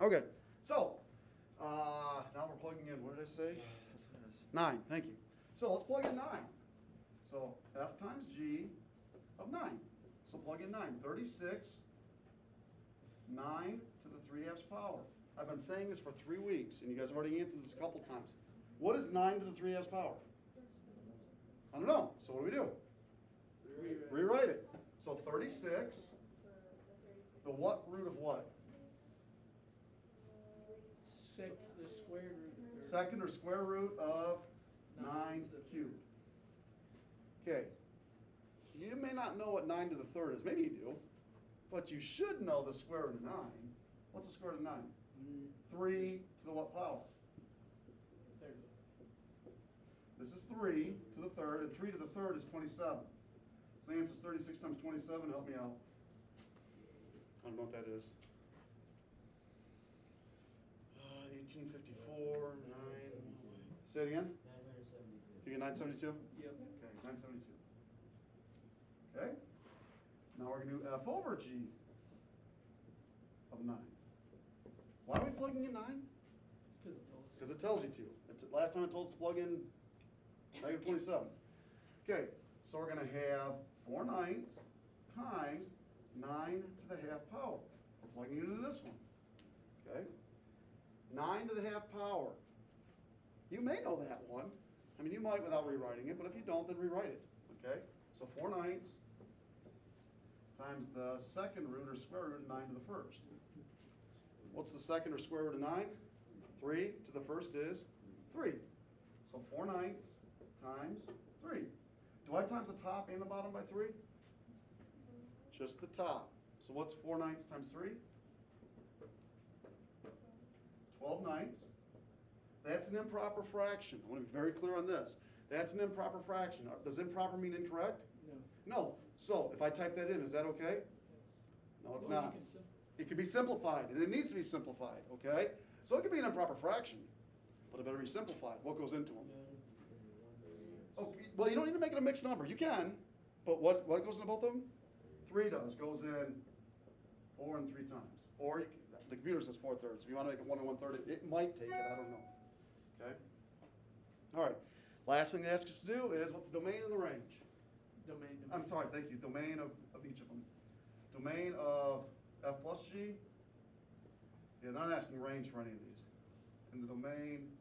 Okay, so now we're plugging in, what did I say? 9, thank you. So let's plug in 9. So F times G of 9. So plug in 9. 36, 9 to the 3/2 power. I've been saying this for 3 weeks, and you guys have already answered this a couple times. What is 9 to the 3/2 power? I don't know. So what do? Rewrite it. So 36, the what root of what? The square root of 30. Second or square root of 9 cubed. Okay. You may not know what 9 to the 3rd is. Maybe you do. But you should know the square root of 9. What's the square root of 9? 3 to the what power? 30. This is 3 to the 3rd, and 3 to the 3rd is 27. So the answer is 36 times 27. Help me out. I don't know what that is. 1854, 9. Say it again? 972. You get 972? Yep. Okay, 972. Okay. Now we're going to do F over G of 9. Why are we plugging in 9? Because it tells you to. Last time it told us to plug in negative 27. Okay, so we're going to have 4/9 times 9 to the 1/2 power. We're plugging into this one. Okay? 9 to the 1/2 power. You may know that one. I mean, you might without rewriting it, but if you don't, then rewrite it. Okay? So 4/9 times the second root or square root of 9 to the 1st. What's the second or square root of 9? 3 to the 1st is 3. So 4/9 times 3. Do I times the top and the bottom by 3? Just the top. So what's 4/9 times 3? 12/9. That's an improper fraction. I want to be very clear on this. That's an improper fraction. Does improper mean incorrect? No. No. So if I type that in, is that okay? No, it's Well, not. you can It can be simplified, and it needs to be simplified, okay? So it can be an improper fraction, but it better be simplified. What goes into them? Oh, well, you don't need to make it a mixed number. You can, but what goes into both of them? 3 does. Goes in 4 and 3 times. Or the computer says 4/3. If you want to make it 1 and 1/3, it might take it. I don't know. Okay? All right. Last thing they ask us to do is what's the domain and the range? Domain. I'm sorry, thank you. Domain of each of them. Domain of F plus G. Yeah, they're not asking range for any of these. In the domain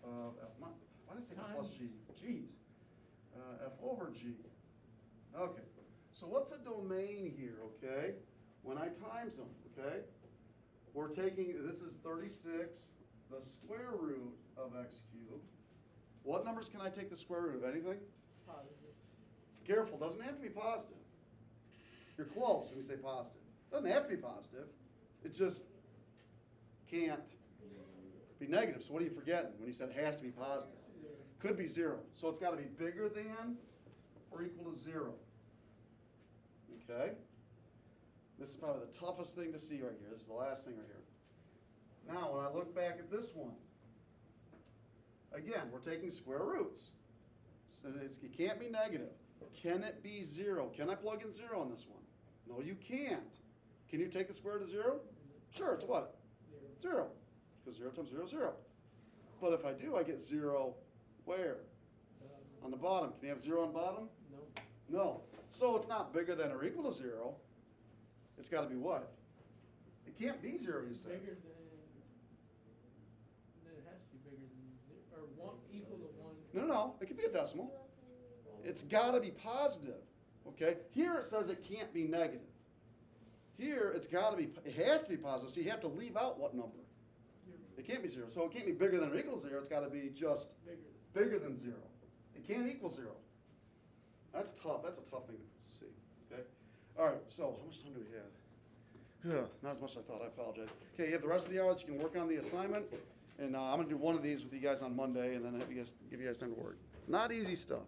of F, why did I say F plus G? G's. F over G. Okay, so what's a domain here, okay? When I times them, okay? We're taking, this is 36, the square root of x cubed. What numbers can I take the square root of? Anything? Positive. Careful, doesn't have to be positive. You're close when you say positive. Doesn't have to be positive. It just can't be negative. So what are you forgetting when you said it has to be positive? 0. Could be 0. So it's got to be bigger than or equal to 0. Okay? This is probably the toughest thing to see right here. This is the last thing right here. Now, when I look back at this one, again, we're taking square roots. So it can't be negative. Can it be 0? Can I plug in 0 on this one? No, you can't. Can you take the square root of 0? Sure, it's what? 0. 0. Because 0 times 0 is 0. But if I do, I get 0 where? On the bottom. Can you have 0 on bottom? No. No. So it's not bigger than or equal to 0. It's got to be what? It can't be 0, you said. Bigger than. Then it has to be bigger than 0, or 1 equal to 1. No. It could be a decimal. It's got to be positive. Okay? Here it says it can't be negative. Here it's got to be, it has to be positive, so you have to leave out what number? 0. It can't be 0. So it can't be bigger than or equal to 0. It's got to be just bigger than 0. It can't equal 0. That's tough. That's a tough thing to see. Okay? All right, so how much time do we have? Not as much as I thought. I apologize. Okay, you have the rest of the hour that you can work on the assignment. And I'm going to do one of these with you guys on Monday, and then give you guys time to work. It's not easy stuff.